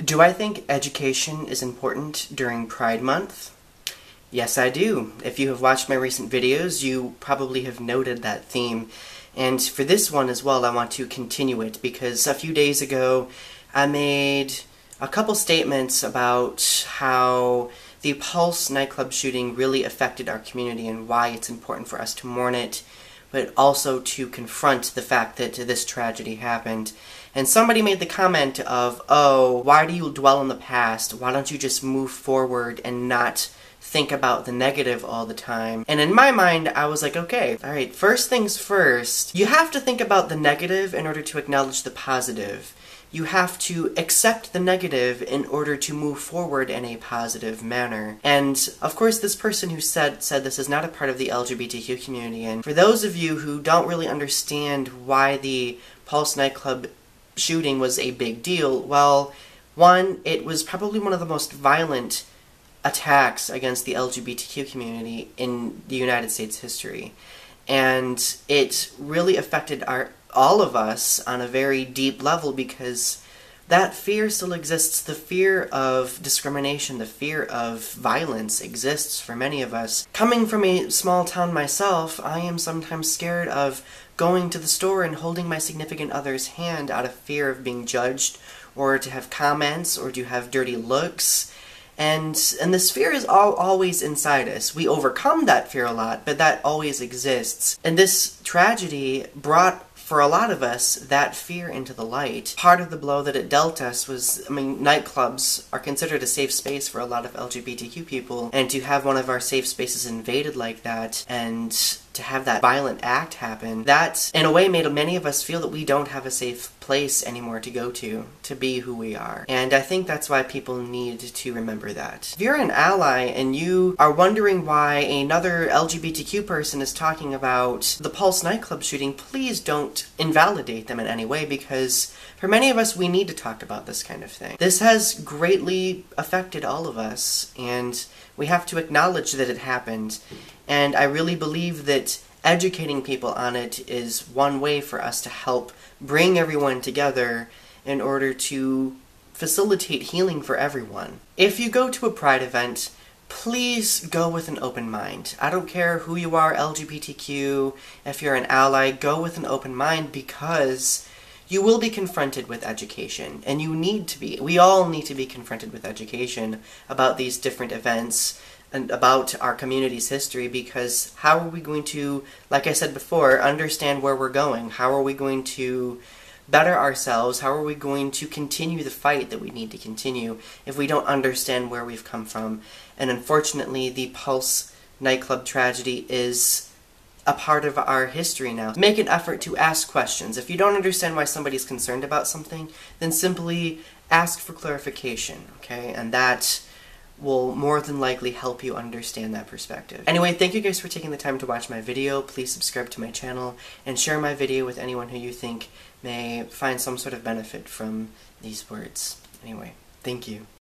Do I think education is important during Pride Month? Yes, I do. If you have watched my recent videos, you probably have noted that theme. And for this one as well, I want to continue it, because a few days ago, I made a couple statements about how the Pulse nightclub shooting really affected our community and why it's important for us to mourn it, but also to confront the fact that this tragedy happened. And somebody made the comment of, oh, why do you dwell on the past? Why don't you just move forward and not think about the negative all the time? And in my mind, I was like, okay, alright, first things first, you have to think about the negative in order to acknowledge the positive. You have to accept the negative in order to move forward in a positive manner. And, of course, this person who said this is not a part of the LGBTQ community, and for those of you who don't really understand why the Pulse nightclub shooting was a big deal, well, one, it was probably one of the most violent attacks against the LGBTQ community in the United States history. And it really affected all of us on a very deep level, because that fear still exists. The fear of discrimination, the fear of violence exists for many of us. Coming from a small town myself, I am sometimes scared of going to the store and holding my significant other's hand out of fear of being judged, or to have comments, or to have dirty looks. And this fear is always inside us. We overcome that fear a lot, but that always exists. And this tragedy brought, for a lot of us, that fear into the light. Part of the blow that it dealt us was, nightclubs are considered a safe space for a lot of LGBTQ people, and to have one of our safe spaces invaded like that, and to have that violent act happen, that, in a way, made many of us feel that we don't have a safe place anymore to go to be who we are. And I think that's why people need to remember that. If you're an ally and you are wondering why another LGBTQ person is talking about the Pulse nightclub shooting, please don't invalidate them in any way, because for many of us, we need to talk about this kind of thing. This has greatly affected all of us, and we have to acknowledge that it happened. And I really believe that educating people on it is one way for us to help bring everyone together in order to facilitate healing for everyone. If you go to a Pride event, please go with an open mind. I don't care who you are, LGBTQ, if you're an ally, go with an open mind, because you will be confronted with education, and you need to be. We all need to be confronted with education about these different events and about our community's history, because how are we going to, like I said before, understand where we're going? How are we going to better ourselves? How are we going to continue the fight that we need to continue if we don't understand where we've come from? And unfortunately, the Pulse nightclub tragedy is a part of our history now. Make an effort to ask questions. If you don't understand why somebody's concerned about something, then simply ask for clarification, okay? And that will more than likely help you understand that perspective. Anyway, thank you guys for taking the time to watch my video. Please subscribe to my channel and share my video with anyone who you think may find some sort of benefit from these words. Anyway, thank you.